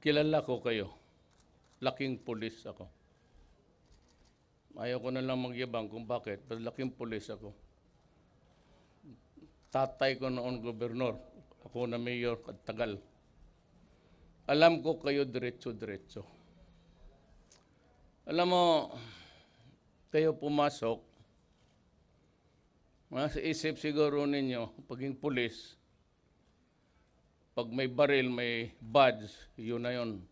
kilala ko kayo. Laking pulis ako. Ayaw ko na lang magyabang kung bakit, pero laking pulis ako. Tatay ko noon gobernador, ako na mayor at tagal. Alam ko kayo diretso-diretso. Alam mo, kayo pumasok, sa isip siguro ninyo, paging pulis, pag may baril, may badge, yun na yun.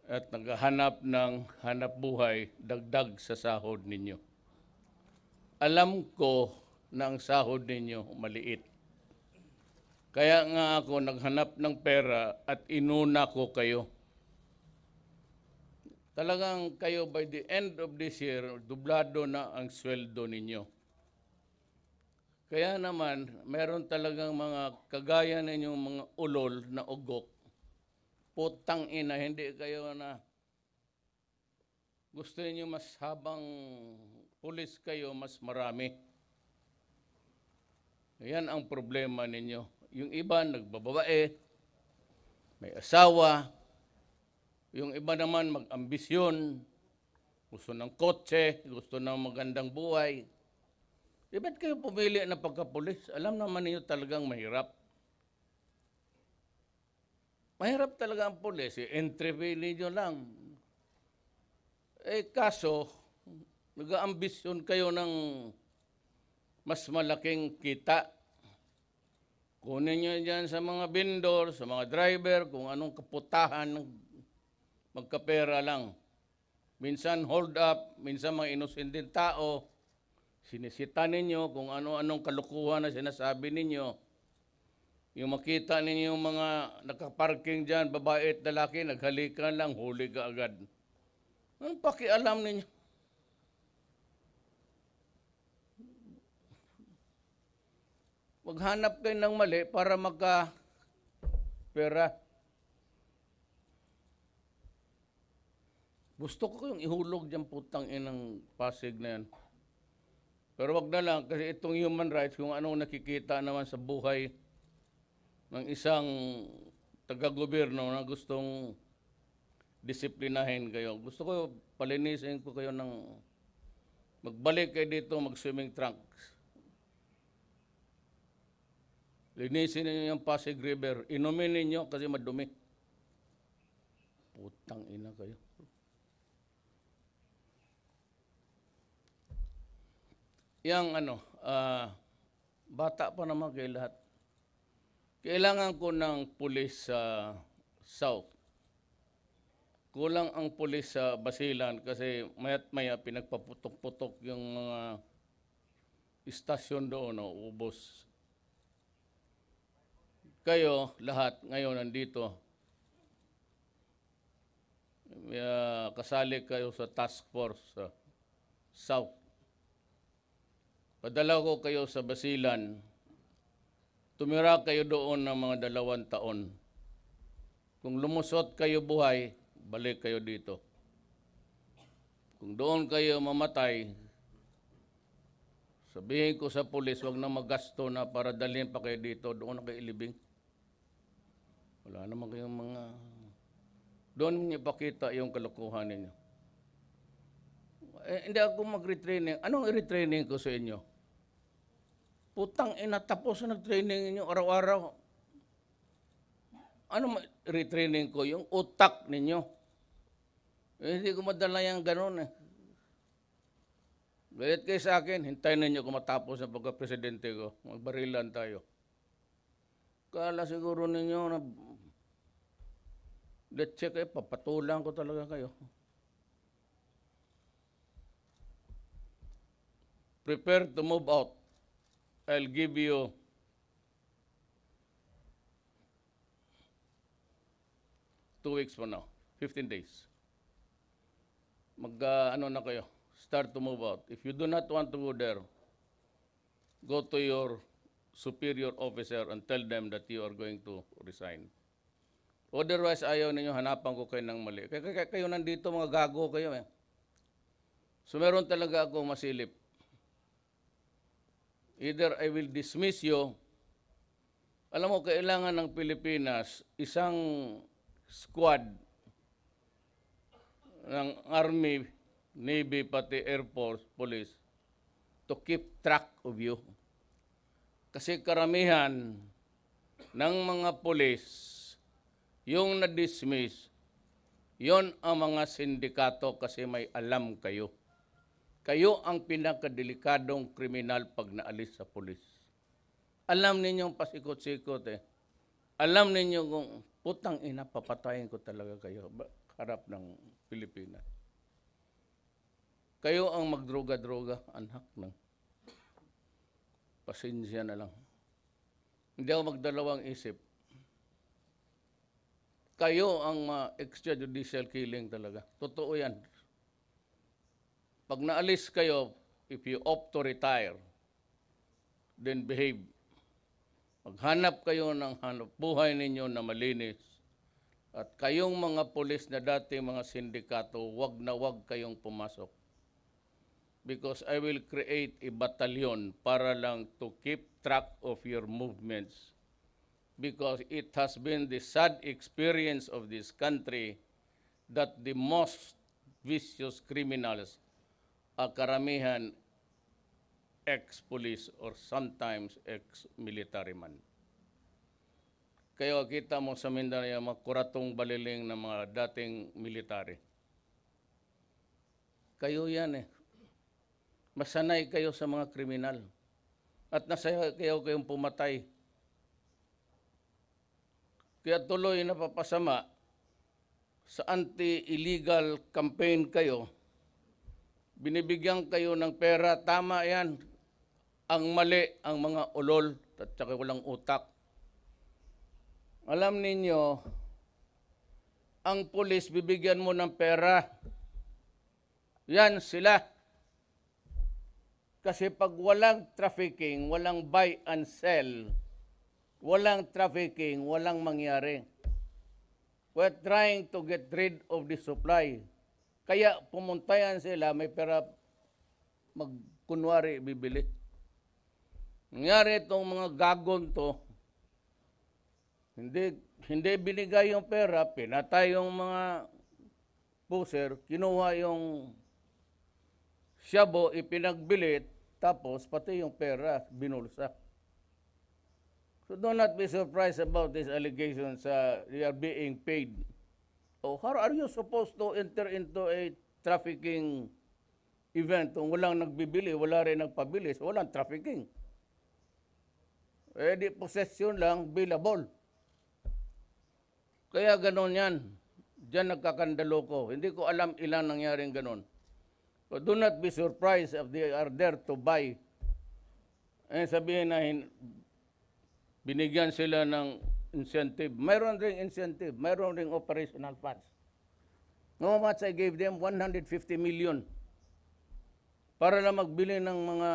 At naghahanap ng hanap buhay, dagdag sa sahod ninyo. Alam ko na ang sahod ninyo maliit. Kaya nga ako naghanap ng pera at inuna ko kayo. Talagang kayo by the end of this year, dublado na ang sweldo ninyo. Kaya naman, meron talagang mga kagaya ninyong mga ulol na ugok. Putang ina, hindi kayo na gusto niyo mas habang pulis kayo, mas marami. Yan ang problema ninyo. Yung iba nagbababae, may asawa, yung iba naman mag-ambisyon, gusto ng kotse, gusto ng magandang buhay. Ba't kayo pumili na pagkapulis? Alam naman niyo talagang mahirap. Mahirap talaga ang pulis. Entry fee ninyo lang. Kaso, nag-aambisyon kayo ng mas malaking kita. Kunin nyo dyan sa mga vendor, sa mga driver, kung anong kaputahan, magkapera lang. Minsan hold up, minsan mga inosenteng tao, sinisita ninyo kung ano-anong kalukuhan na sinasabi ninyo. Yung makita ninyo yung mga nakaparking dyan, babae at lalaki, naghalikan lang, huli ka agad. Anong pakialam ninyo? Maghanap kayo ng mali para magka-pera. Gusto ko yung ihulog dyan putang inang Pasig na yan. Pero wag na lang, kasi itong human rights, kung anong nakikita naman sa buhay ng isang taga-gobyerno na gustong disiplinahin kayo. Gusto ko, palinisin ko kayo ng magbalik kayo dito, mag-swimming trunks. Linisin ninyo yung Pasig River. Inumin ninyo kasi madumi. Putang ina kayo. Yang bata pa naman kayo lahat. Kailangan ko ng pulis sa South. Kulang ang pulis sa Basilan kasi mayat maya pinagpaputok-putok yung mga istasyon doon, ubos. Kayo lahat ngayon nandito. Kasali kayo sa task force sa South. Padala ko kayo sa Basilan. Tumira kayo doon ng mga 2 taon. Kung lumusot kayo buhay, balik kayo dito. Kung doon kayo mamatay, sabihin ko sa pulis, wag na magasto na para dalhin pa kayo dito, doon na kayo ilibing. Wala naman kayong mga... Doon niyo ipakita yung kalokohan ninyo. Hindi ako mag-retraining. Anong i-retraining ko sa inyo? Putang ina, tapos na nag-training ninyo araw-araw. Ano retraining ko? Yung utak ninyo. Hindi ko madala yung ganun . Galit kayo sa akin, hintayin ninyo kung matapos na pagka-presidente ko. Magbarilan tayo. Kala siguro ninyo na let's check papatulan ko talaga kayo. Prepare to move out. I'll give you 2 weeks from now, 15 days. Na kayo, start to move out. If you do not want to go there, go to your superior officer and tell them that you are going to resign. Otherwise, ayaw ninyo, hanapan ko kayo ng mali. Kayo nandito, mga gago kayo . So meron talaga ako masilip. Either I will dismiss you. Alam mo, kailangan ng Pilipinas isang squad ng Army, Navy, pati Air Force, Police to keep track of you. Kasi karamihan ng mga pulis, yung na-dismiss, yon ang mga sindikato kasi may alam kayo. Kayo ang pinakadelikadong kriminal pag naalis sa pulis. Alam ninyong pasikot-sikot eh. Alam ninyo kung putang ina, papatayin ko talaga kayo harap ng Pilipinas. Kayo ang magdroga-droga, anak ng pasensya na lang. Hindi ako magdalawang isip. Kayo ang extrajudicial killing talaga. Totoo yan. Pag naalis kayo, if you opt to retire, then behave. Maghanap kayo ng hanap buhay ninyo na malinis. At kayong mga pulis na dati mga sindikato, wag na wag kayong pumasok. Because I will create a battalion para lang to keep track of your movements. Because it has been the sad experience of this country that the most vicious criminals are karamihan ex-police or sometimes ex-military man. Kaya kita mo sa Mindanao yung mga kuratong baliling ng mga dating military. Kayo yan eh. Masanay kayo sa mga kriminal. At nasaya kayong pumatay. Kaya tuloy napapasama sa anti-illegal campaign kayo. Binibigyan kayo ng pera. Tama yan. Ang mali ang mga ulol at saka walang utak. Alam ninyo, ang pulis bibigyan mo ng pera. Yan sila. Kasi pag walang trafficking, walang buy and sell, walang trafficking, walang mangyari. We're trying to get rid of the supply. Kaya pumuntayan sila, may pera magkunwari bibili. Nangyari itong mga gagon to, hindi binigay yung pera, pinatay yung mga puser, kinuha yung shabu, ipinagbili, tapos pati yung pera binulsa. So do not be surprised about these allegations they are being paid. Oh, how are you supposed to enter into a trafficking event kung walang nagbibili, wala rin nagpabili, so walang trafficking? Eh di possession lang, billable. Kaya ganon yan. Diyan nagkakandalo ko. Hindi ko alam ilan nangyaring ganon. So do not be surprised if they are there to buy. Eh sabihin na binigyan sila ng incentive. Mayroon ring incentive. Mayroon ring operational funds. How much I gave them? 150 million. Para lang magbili ng mga...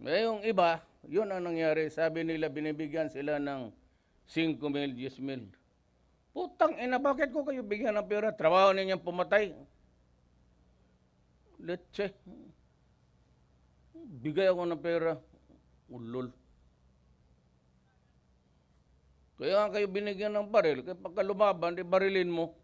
Eh yung iba, yun ang nangyari. Sabi nila binibigyan sila ng 5 mil, 10 mil. Putang ina, bakit ko kayo bigyan ng pera? Trabaho ninyang pumatay. Let's bigay ako ng pera. Ulol. Kaya kayo binigyan ng baril. Kaya pagka lumaban, di barilin mo.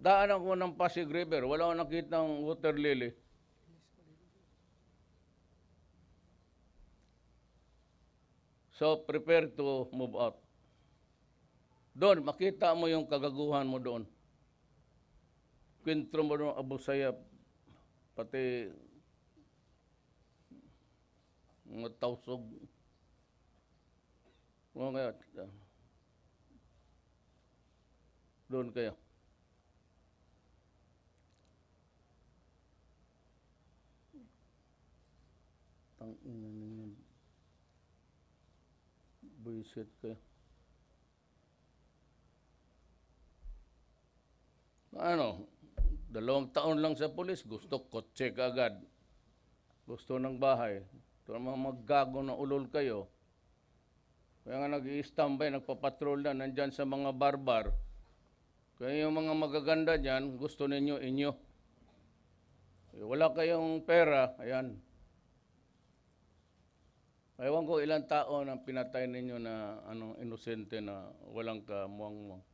Daan ako ng Pasig River. Wala akong nakitang water lily. So, prepare to move out. Doon, makita mo yung kagaguhan mo doon. Kwentro mo doon, Abu Sayyaf, pati mga tausog. Mga doon kayo. Tangina ninyo. Buisit kayo. Ano, 2 taon lang sa pulis, gusto kotse agad. Gusto ng bahay. Ito mga maggago na ulol kayo. Kaya nga nag-i-standby, nagpapatrol na, nandyan sa mga barbar. Kaya yung mga magaganda dyan, gusto ninyo, inyo. Wala kayong pera, ayan. Ewan ko ilang tao na pinatay ninyo na inosente na walang kamuang-muang.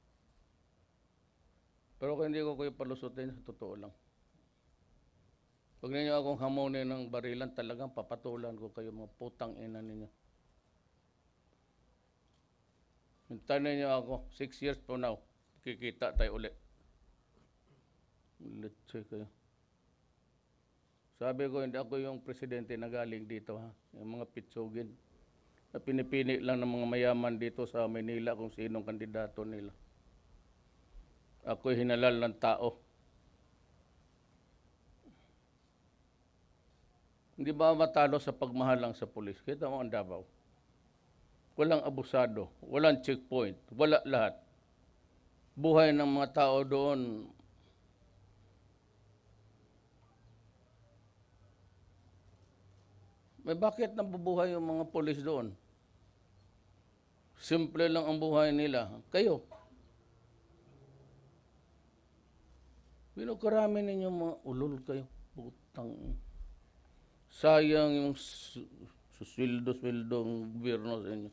Pero kung hindi ko kayo palusutin, sa totoo lang. Pag ninyo akong hamonin ng barilan, talagang papatulan ko kayo, mga putang ina ninyo. Hintayin ninyo ako, 6 years from now, kikita tayo ulit. Let's kayo. Sabi ko, hindi ako yung presidente na galing dito, ha? Yung mga pitsugin. Na pinipili lang ng mga mayaman dito sa Manila kung sinong kandidato nila. Ako'y hinalal ng tao. Hindi ba matalo sa pagmahal lang sa pulis? Kita mo ang Davao. Walang abusado, walang checkpoint, wala lahat. Buhay ng mga tao doon, may bakit nabubuhay yung mga pulis doon? Simple lang ang buhay nila. Kayo, pinukarami ninyo mga ulol kayo. Putang. Sayang yung susweldo-sweldo ng gobyerno sa inyo.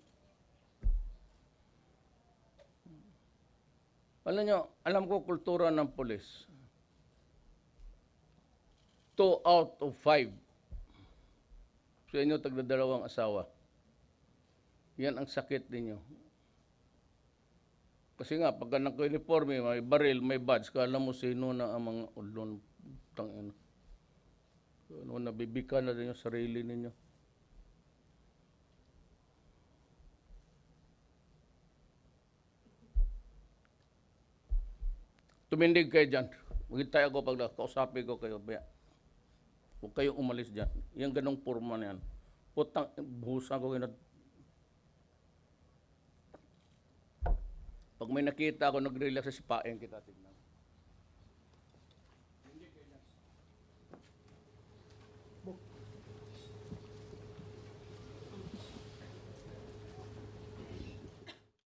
Alam nyo, alam ko kultura ng pulis. 2 out of 5 sa inyo tagdadalawang asawa. Yan ang sakit ninyo. Kasi nga, pagka naka-uniforme, may baril, may badge, kala mo sino na ang mga ulon. Tangina. Nabibika na rin yung sarili ninyo. Tumindig kayo dyan. Maghintay ako pag kausapin ko kayo. Huwag kayong umalis dyan. Yung ganong purma na yan. Putang, buhusan ko kayo. Pag may nakita ako, nag-relax sa sipain kita. Tignan.